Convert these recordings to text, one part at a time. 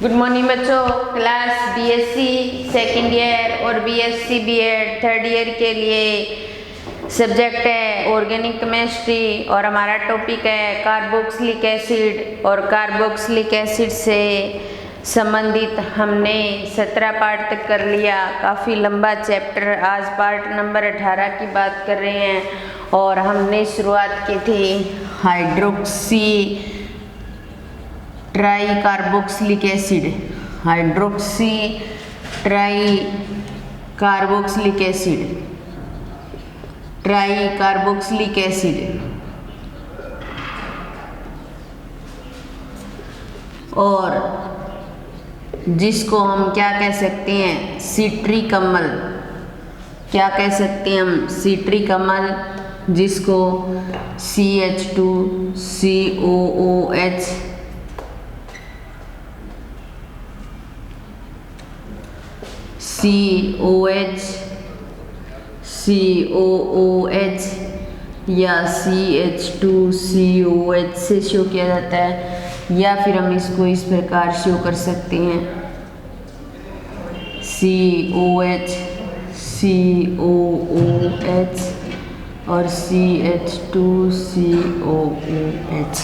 Good morning बच्चों। Class BSc second year और BSc BEd third year के लिए सब्जेक्ट है ऑर्गेनिक केमिस्ट्री और हमारा टॉपिक है कार्बोक्सिलिक एसिड। और कार्बोक्सिलिक एसिड से संबंधित हमने 17 पार्ट तक कर लिया, काफ़ी लंबा चैप्टर। आज पार्ट नंबर 18 की बात कर रहे हैं और हमने शुरुआत की थी hydroxy try carboxylic acid, hydroxy try carboxylic acid, try carboxylic acid. और जिसको हम क्या कह सकते हैं, सिट्रिक अम्ल। क्या कह सकते हैं हम? सिट्रिक अम्ल, जिसको CH2COOH COOH या CH2COH से शो किया जाता है, या फिर हम इसको इस प्रकार शो कर सकते हैं COH COOH और CH2COOH।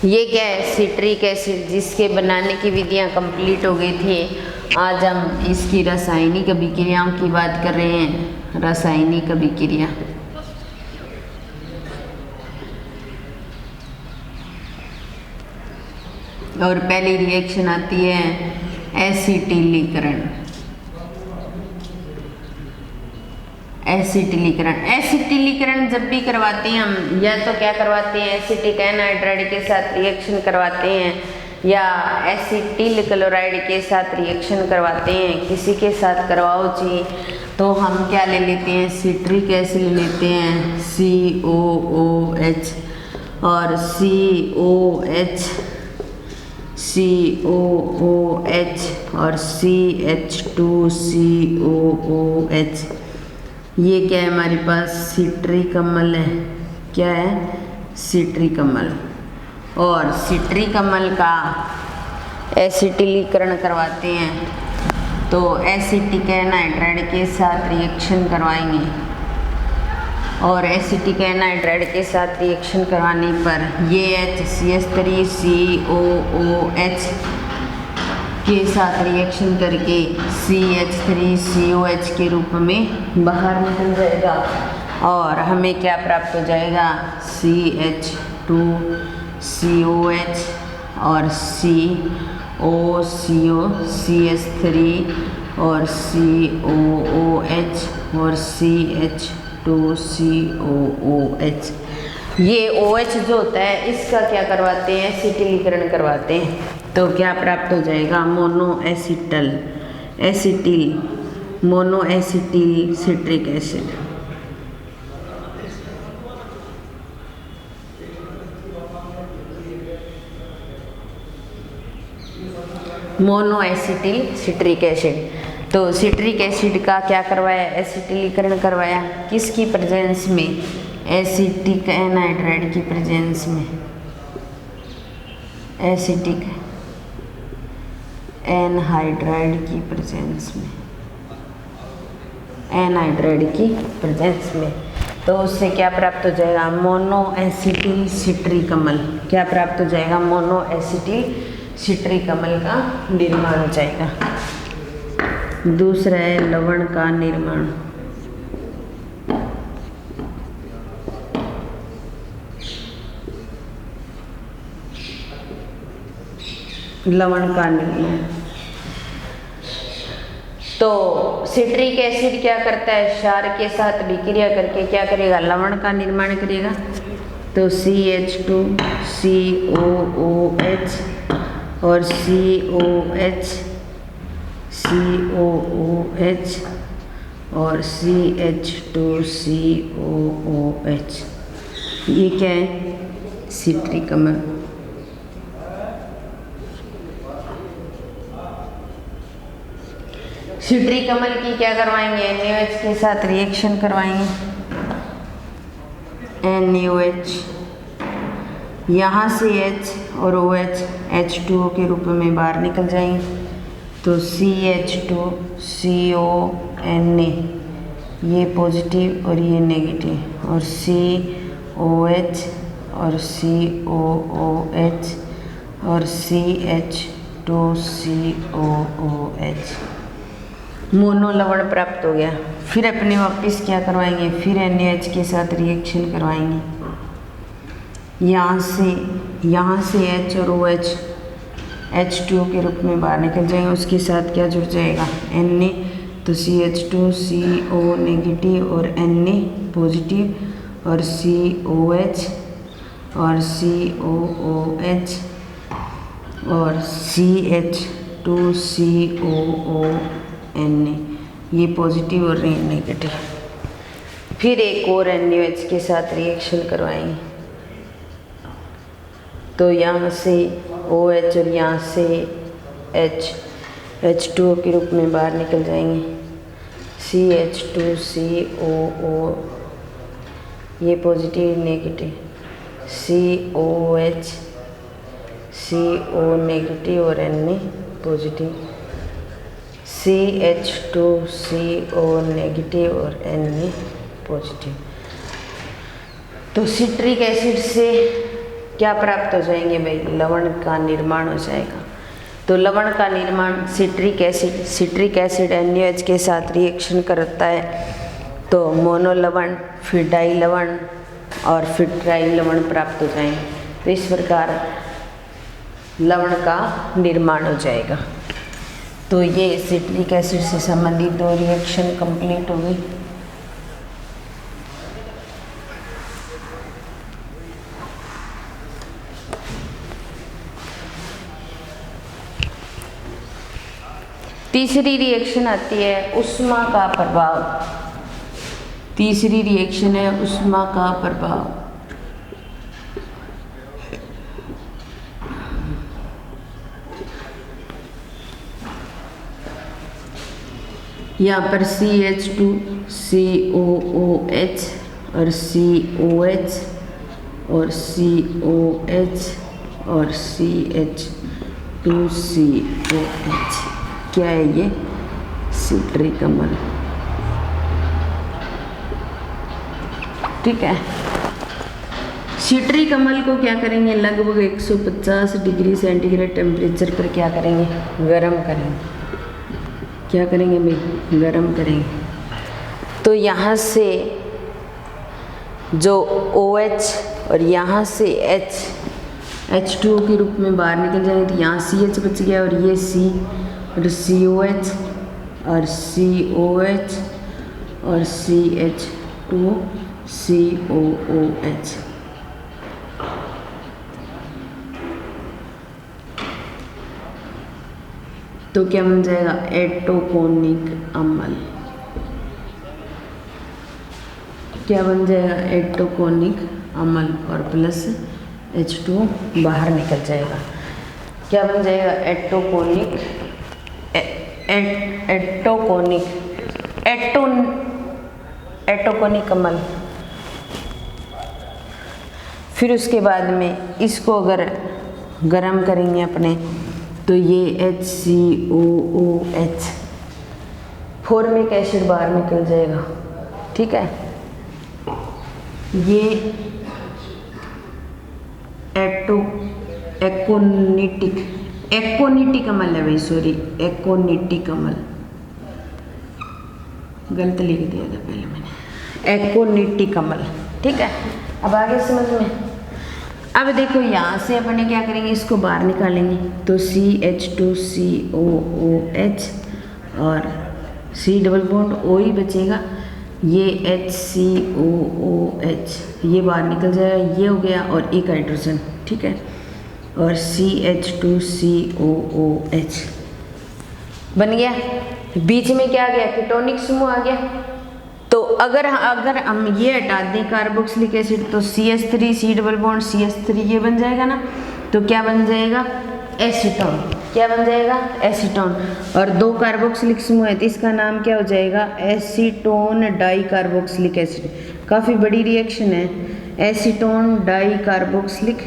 ये क्या है? सिट्रिक एसिड, जिसके बनाने की विधियां कंप्लीट हो गई थी। आज हम इसकी रासायनिक अभिक्रियाओं की बात कर रहे हैं। रासायनिक अभिक्रिया और पहली रिएक्शन आती है एसिटिलीकरण। एसिटिलीकरण जब भी करवाते हैं हम, या तो क्या करवाते हैं, एसिटिक एनहाइड्राइड के साथ रिएक्शन करवाते हैं, या एसिटिल क्लोराइड के साथ रिएक्शन करवाते हैं। किसी के साथ करवाओ जी, तो हम क्या ले लेते हैं? सिट्रिक एसिड ले लेते हैं, COOH और COOH और CH2COOH। ये क्या है हमारे पास? सिट्रिक अम्ल है। क्या है? सिट्रिक अम्ल। और सिट्रिक अम्ल का एसिटिलीकरण करवाते हैं, तो एसिटिक एनहाइड्राइड के साथ रिएक्शन करवाएंगे, और एसिटिक एनहाइड्राइड के साथ रिएक्शन करवाने पर ये HCH3COOH के साथ रिएक्शन करके CH3COH के रूप में बाहर निकल जाएगा, और हमें क्या प्राप्त हो जाएगा? CH2COH और COCH3 और COOH और CH2COOH। ये OH जो होता है, इसका क्या करवाते हैं? एसिटिलीकरण करवाते हैं। तो क्या प्राप्त हो जाएगा? Monoacetyl citric acid. Monoacetyl citric acid. तो सिट्रिक एसिड का क्या करवाया? एसिटिलीकरण करवाया। किसकी प्रेजेंस में? एसिटिक एनहाइड्राइड की प्रेजेंस में। एसिटिक एनहाइड्राइड की प्रेजेंस में, एनहाइड्राइड की प्रेजेंस में। तो उससे क्या प्राप्त हो जाएगा? मोनोएसिटिल सिट्रिक अम्ल। क्या प्राप्त हो जाएगा? मोनोएसिटिल सिट्रिक अम्ल का निर्माण हो जाएगा। दूसरा है लवण का निर्माण। लवण का निर्माण। तो सिट्रिक एसिड क्या करता है? क्षार के साथ विक्रिया करके क्या करेगा? लवण का निर्माण करेगा। तो CH2COOH और COOH और CH2COOH। ये क्या है? सिट्रिक अम्ल। सिट्रिक अम्ल की क्या करवाएंगे? NaOH के साथ रिएक्शन करवाएंगे। NaOH यहाँ से H और OH H2O के रूप में बाहर निकल जाएंगे। तो CH2CONA ये पॉजिटिव और ये नेगेटिव, और COH और COOH और CH2COOH मोनो लवण प्राप्त हो गया। फिर अपने वापस क्या करवाएंगे, फिर NaH के साथ रिएक्शन करवाएंगे। यहाँ से H और OH H2O के रूप में बाहर निकल जाएंगे। उसके साथ क्या जुड़ जाएगा, Na, तो CH2CO नेगेटिव और Na पॉजिटिव और COH और COOH और CH2COONA ये पॉजिटिव और ये नेगेटिव। फिर एक और NaOH के साथ रिएक्शन करवाएंगे। तो यहाँ से OH और यहाँ से H2O के रूप में बाहर निकल जाएंगे। CH2COO ये positive negative, COH CO negative और Na पॉजिटिव, CH2CO नेगेटिव और Na पॉजिटिव। तो सिट्रिक एसिड से क्या प्राप्त हो जाएंगे भाई, लवण का निर्माण हो जाएगा। तो लवण का निर्माण सिट्रिक एसिड NaOH के साथ रिएक्शन करता है तो मोनो लवण, फिर डाई लवण और फिर ट्राई लवण प्राप्त हो जाएंगे। तो इस प्रकार लवण का निर्माण हो जाएगा। तो ये सिट्रिक एसिड से संबंधित 2 रिएक्शन कंप्लीट हो गई। तीसरी रिएक्शन आती है ऊष्मा का प्रभाव। तीसरी रिएक्शन है ऊष्मा का प्रभाव। यहाँ पर CH2COOH और COH और COH और CH2COH क्या है ये, सिट्रिक अम्ल। ठीक है, सिट्रिक अम्ल को क्या करेंगे, लगभग 150 डिग्री सेंटीग्रेड टेम्परेचर पर क्या करेंगे, गर्म करेंगे। क्या करेंगे भाई, गर्म करेंगे। तो यहाँ से जो OH और यहाँ से H2O के रूप में बाहर निकल जाएंगे। तो यहाँ CH बच गया और ये C और COH और COH और CH2COOH। तो क्या बन जाएगा, एटोकोनिक अम्ल। क्या बन जाएगा, एटोकोनिक अम्ल और प्लस H2O बाहर निकल जाएगा। क्या बन जाएगा, एटोकोनिक अम्ल। फिर उसके बाद में इसको अगर गर्म करेंगे अपने, तो ये HCOOH फॉर्मिक एसिड बाहर निकल जाएगा। ठीक है, ये एकोनिटिक अम्ल है भाई, सॉरी, एकोनिटिक अम्ल, गलत लिख दिया था पहले मैंने, एकोनिटिक अम्ल। ठीक है, अब आगे समझ में। अब देखो यहाँ से अपने क्या करेंगे, इसको बाहर निकालेंगे। तो CH2COOH और C डबल बॉन्ड O ही बचेगा। ये HCOOH ये बाहर निकल जाएगा, ये हो गया, और एक हाइड्रोजन। ठीक है, और CH2COOH बन गया। बीच में क्या आ गया, कीटोनिक समूह आ गया। तो अगर हम ये हटा दें कार्बोक्सिलिक एसिड, तो CH3 C double bond CH3 ये बन जाएगा ना। तो क्या बन जाएगा, एसीटोन। क्या बन जाएगा, एसीटोन। और 2 कार्बोक्सिलिक समूह है तो इसका नाम क्या हो जाएगा, एसीटोन डाई कार्बोक्सिलिक एसिड। काफ़ी बड़ी रिएक्शन है, acetone di carboxylic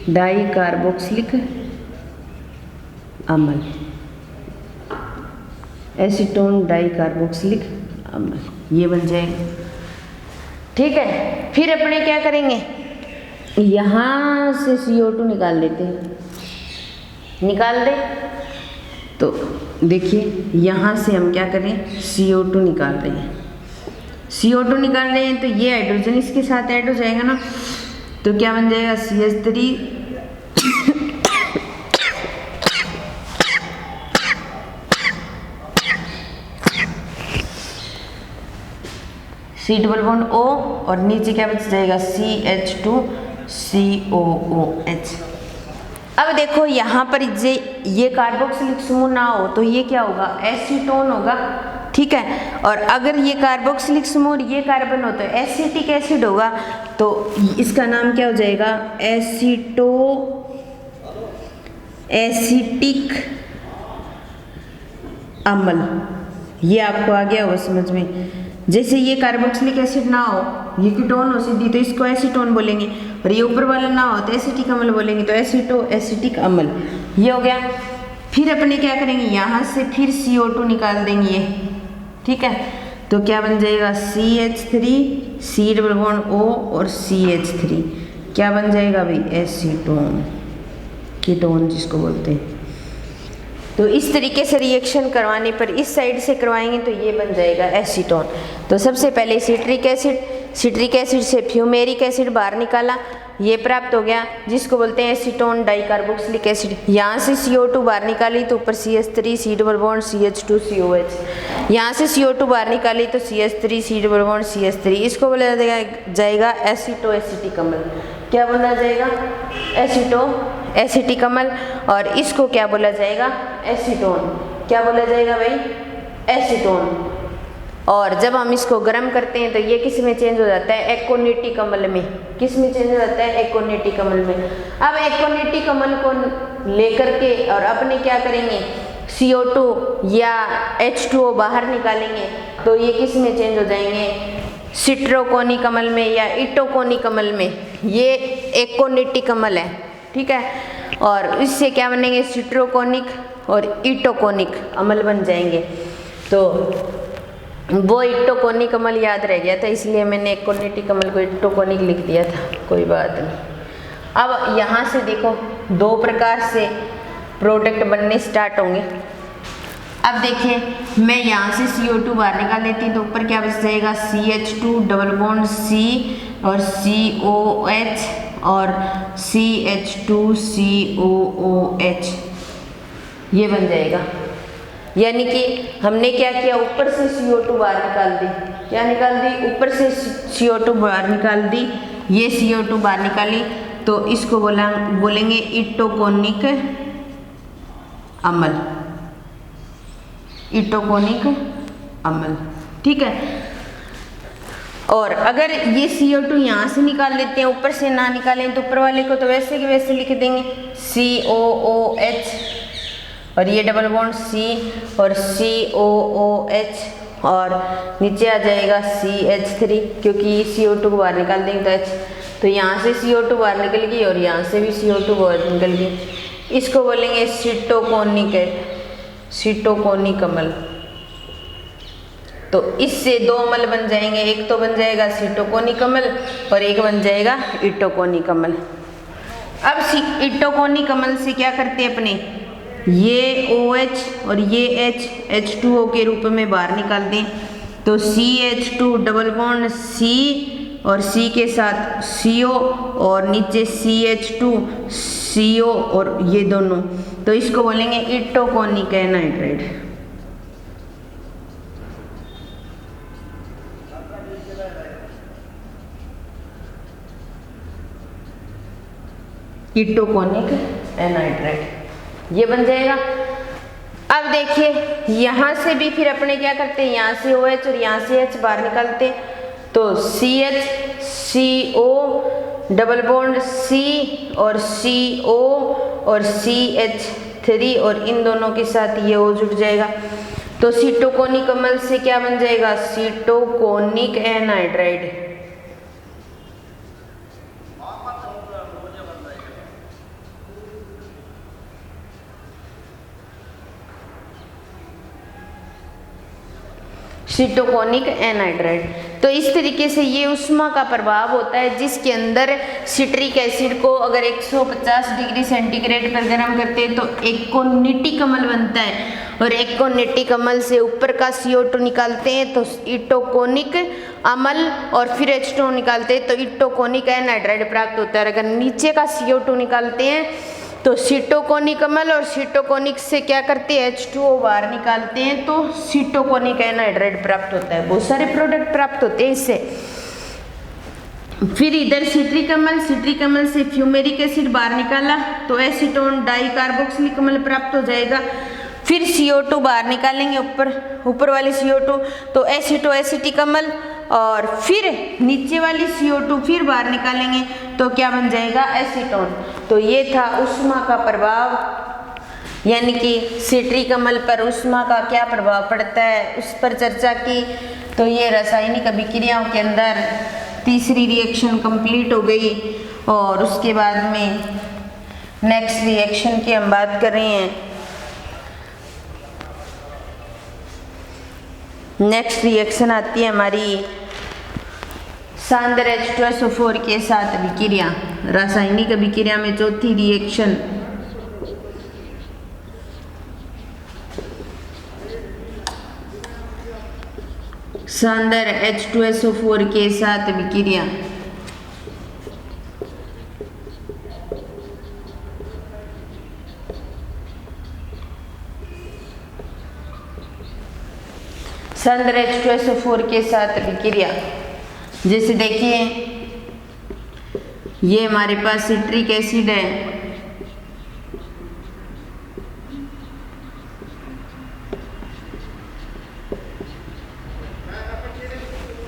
di carboxylic अम्ल, एसीटोन डाई कार्बोक्सिलिक अम्ल, ये बन जाएगा। ठीक है, फिर अपने क्या करेंगे, यहाँ से CO2 निकाल लेते हैं, निकाल दे। तो देखिए यहाँ से हम क्या करें, CO2 निकाल रहे हैं, CO2 निकाल रहे हैं, तो ये हाइड्रोजन इसके साथ ऐड हो जाएगा ना, तो क्या बन जाएगा CH3 C double bond O और नीचे क्या बच जाएगा CH2COOH। अब देखो यहाँ पर ये कार्बोक्सिलिक समूह ना हो तो ये क्या होगा, एसीटोन होगा। ठीक है, और अगर ये कार्बोक्सिलिक समूह ये कार्बन हो तो एसिटिक एसिड होगा, तो इसका नाम क्या हो जाएगा, एसिटिक अम्ल। ये आपको आ गया होगा समझ में। जैसे ये कार्बोक्सिलिक एसिड ना हो, ये कीटोन हो सीधी, तो इसको एसीटोन बोलेंगे, और ये ऊपर वाला ना हो तो एसिटिक अम्ल बोलेंगे, तो एसिटिक अम्ल ये हो गया। फिर अपने क्या करेंगे, यहाँ से फिर CO2 निकाल देंगे। ठीक है, तो क्या बन जाएगा CH3 C double bond O और CH3 क्या बन जाएगा भाई, एसीटोन, कीटोन जिसको बोलते हैं। तो इस तरीके से रिएक्शन करवाने पर इस साइड से करवाएंगे तो ये बन जाएगा एसीटोन। तो सबसे पहले सिट्रिक एसिड से फ्यूमेरिक एसिड बाहर निकाला, ये प्राप्त हो गया, जिसको बोलते हैं एसीटोन डाइकार्बोक्सिलिक एसिड। यहाँ से CO2 बाहर निकाली तो ऊपर CH3 C double bond CH2COH, यहाँ से CO2 बाहर निकाली तो CH3 C double bond CH3, इसको बोला जाएगा एसीटो एसिटिक अम्ल। क्या बोला जाएगा, एसिटिक अम्ल, और इसको क्या बोला जाएगा, एसीटोन। क्या बोला जाएगा भाई, एसीटोन। और जब हम इसको गर्म करते हैं तो ये किस में चेंज हो जाता है, एक्कोनेटिक अम्ल में। किस में चेंज हो जाता है, एक्कोनेटिक अम्ल में। अब एक्कोनेटिक अम्ल को लेकर के और अपने क्या करेंगे, CO2 या H2O बाहर निकालेंगे तो ये किस में चेंज हो जाएंगे, सिट्रोकोनिक अम्ल में या इटोकोनिक अम्ल में। ये एक्कोनेटिक अम्ल है। ठीक है, और इससे क्या बनेंगे, सिट्रोकोनिक और इटोकोनिक अम्ल बन जाएंगे। तो वो इटोकोनिक अम्ल याद रह गया था, इसलिए मैंने एक्कोनेटिक अम्ल को इटोकोनिक लिख दिया था, कोई बात नहीं। अब यहाँ से देखो दो प्रकार से प्रोडक्ट बनने स्टार्ट होंगे। अब देखिए मैं यहाँ से CO2 बाहर निकाल लेती हूँ तो ऊपर क्या बच जाएगा, CH2 डबल बॉन्ड C और COH और CH2COOH, ये बन जाएगा। यानी कि हमने क्या किया, ऊपर से CO2 बाहर निकाल दी। क्या निकाल दी, ऊपर से CO2 बाहर निकाल दी, ये CO2 बाहर निकाली, तो इसको बोलेंगे इटोकोनिक अम्ल, इटोकोनिक अम्ल। ठीक है, और अगर ये CO2 यहाँ से निकाल लेते हैं, ऊपर से ना निकालें तो ऊपर वाले को तो वैसे के वैसे लिख देंगे COOH, और ये डबल बॉन्ड C और COOH, और नीचे आ जाएगा CH3, क्योंकि CO2 को बाहर निकाल देंगे तो H, तो यहाँ से CO2 बाहर निकल गई और यहाँ से भी CO2 बाहर निकल गई। इसको बोलेंगे सिटोकोनिक अम्ल। तो इससे दो अम्ल बन जाएंगे, एक तो बन जाएगा सिटोकोनिक अम्ल और एक बन जाएगा इटोकोनिक अम्ल। अब इटोकोनिक अम्ल से क्या करते हैं अपने, ये OH और ये H H2O के रूप में बाहर निकाल दें, तो CH2 डबल बॉन्ड C और C के साथ CO और नीचे CH2CO और ये दोनों, तो इसको बोलेंगे इटोकोनिक एनहाइड्राइड। इटोकोनिक एनहाइड्राइड ये बन जाएगा। अब देखिए यहाँ से भी फिर अपने क्या करते हैं, यहाँ से OH और यहाँ से H बाहर निकालते हैं, तो CHCO डबल बॉन्ड C और CO और CH3 और इन दोनों के साथ ये O जुड़ जाएगा, तो सिटोकोनिक अम्ल से क्या बन जाएगा, सिटोकोनिक एनहाइड्राइड। कीटोकोनिक एनहाइड्राइड। तो इस तरीके से ये ऊष्मा का प्रभाव होता है जिसके अंदर सिट्रिक एसिड को अगर 150 डिग्री सेंटीग्रेड पर गर्म करते हैं तो एक कोनिटिक अम्ल बनता है, और एक कोनिटिक अम्ल से ऊपर का CO2 निकालते हैं तो कीटोकोनिक अम्ल, और फिर H2O निकालते हैं तो कीटोकोनिक एनहाइड्राइड प्राप्त होता है। अगर नीचे का CO2 निकालते हैं तो कीटोकोनिक अम्ल, और कीटोकोनिक से क्या करते हैं H2O बाहर निकालते हैं तो कीटोकोनिक एनहाइड्राइड प्राप्त होता है। बहुत सारे प्रोडक्ट प्राप्त होते हैं इससे। फिर इधर सिट्रिक अम्ल से फ्यूमेरिक एसिड बाहर निकाला तो एसीटोन डाइकार्बोक्सिलिक अम्ल प्राप्त हो जाएगा। फिर CO2 बाहर निकालेंगे, ऊपर वाली CO2 तो एसीटो एसिटिक अम्ल, और फिर नीचे वाली CO2 फिर बाहर निकालेंगे तो क्या बन जाएगा एसीटोन। तो ये था ऊष्मा का प्रभाव, यानी कि सिट्रिक अम्ल पर ऊष्मा का क्या प्रभाव पड़ता है उस पर चर्चा की। तो ये रासायनिक अभिक्रियाओं के अंदर तीसरी रिएक्शन कंप्लीट हो गई, और उसके बाद में नेक्स्ट रिएक्शन की हम बात कर रहे हैं। नेक्स्ट रिएक्शन आती है हमारी सांद्र H2SO4 के साथ अभिक्रिया, रासायनिक अभिक्रिया में चौथी रिएक्शन। सांद्र H2SO4 के साथ अभिक्रिया। सांद्र H2SO4 के साथ अभिक्रिया, जैसे देखिए ये हमारे पास सिट्रिक एसिड है,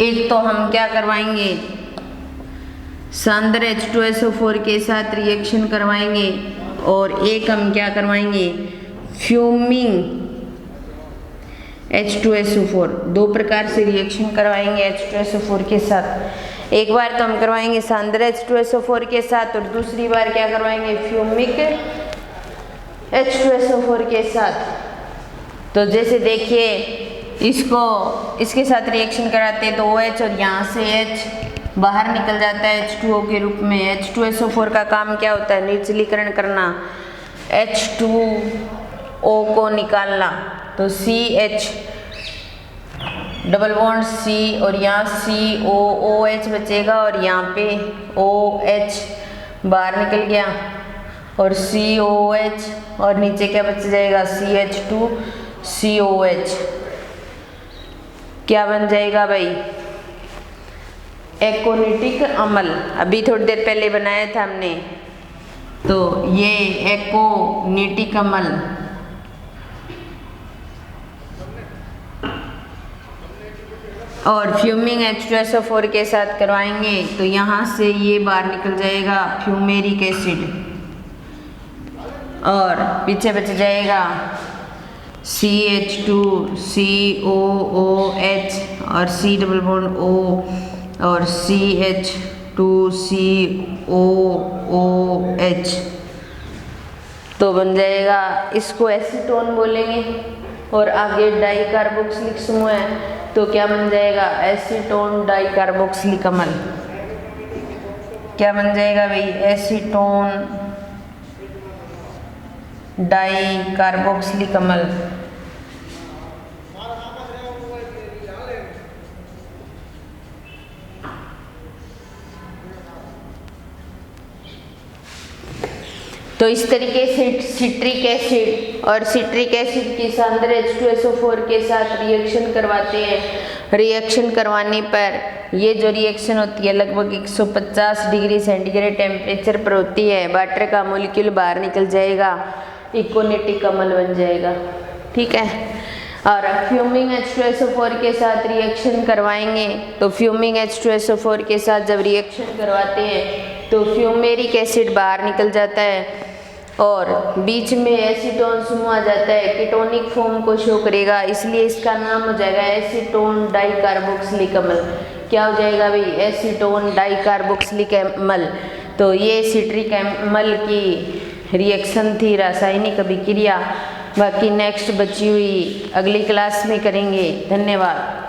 एक तो हम क्या करवाएंगे सांद्र H2SO4 के साथ रिएक्शन करवाएंगे, और एक हम क्या करवाएंगे फ्यूमिंग H2SO4। दो प्रकार से रिएक्शन करवाएंगे H2SO4 के साथ। एक बार तो हम करवाएंगे सांद्र H2SO4 के साथ, और दूसरी बार क्या करवाएंगे फ्यूमिक H2SO4 के साथ। तो जैसे देखिए इसके साथ रिएक्शन कराते हैं तो OH और यहाँ से H बाहर निकल जाता है H2O के रूप में। H2SO4 का काम क्या होता है निर्जलीकरण करना, H2O को निकालना। तो CH डबल बॉन्ड C और यहाँ COOH बचेगा, और यहाँ पे OH बाहर निकल गया और COOH, और नीचे क्या बच जाएगा CH2COH। क्या बन जाएगा भाई एकोनिटिक अम्ल। अभी थोड़ी देर पहले बनाया था हमने, तो ये एकोनिटिक अम्ल। और फ्यूमिंग H2SO4 के साथ करवाएंगे तो यहाँ से ये बाहर निकल जाएगा फ्यूमेरिक एसिड, और पीछे बच जाएगा CH2COOH और C डबल बॉन्ड O और CH2COOH। तो बन जाएगा, इसको एसीटोन बोलेंगे, और आगे डाइकार्बोक्सिलिक समूह है तो क्या बन जाएगा एसीटोन डाइकार्बोक्सिलिक अम्ल। क्या बन जाएगा भाई एसीटोन डाइकार्बोक्सिलिक अम्ल। तो इस तरीके से सिट्रिक एसिड और सिट्रिक एसिड की सांद्र H2SO4 के साथ रिएक्शन करवाते हैं। रिएक्शन करवाने पर ये जो रिएक्शन होती है लगभग 150 डिग्री सेंटीग्रेड टेम्परेचर पर होती है। वाटर का मॉलिक्यूल बाहर निकल जाएगा, इकोनिटिक अम्ल बन जाएगा। ठीक है, और फ्यूमिंग H2SO4 के साथ रिएक्शन करवाएंगे तो फ्यूमिंग H2SO4 के साथ जब रिएक्शन करवाते हैं तो फ्यूमेरिक एसिड बाहर निकल जाता है और बीच में एसीटोन समूह आ जाता है, कीटोनिक फॉर्म को शो करेगा, इसलिए इसका नाम हो जाएगा एसीटोन डाइकार्बोक्सिलिक अम्ल। क्या हो जाएगा भाई एसीटोन डाइकार्बोक्सिलिक अम्ल। तो ये सिट्रिक अम्ल की रिएक्शन थी, रासायनिक अभिक्रिया। बाकी नेक्स्ट बची हुई अगली क्लास में करेंगे। धन्यवाद।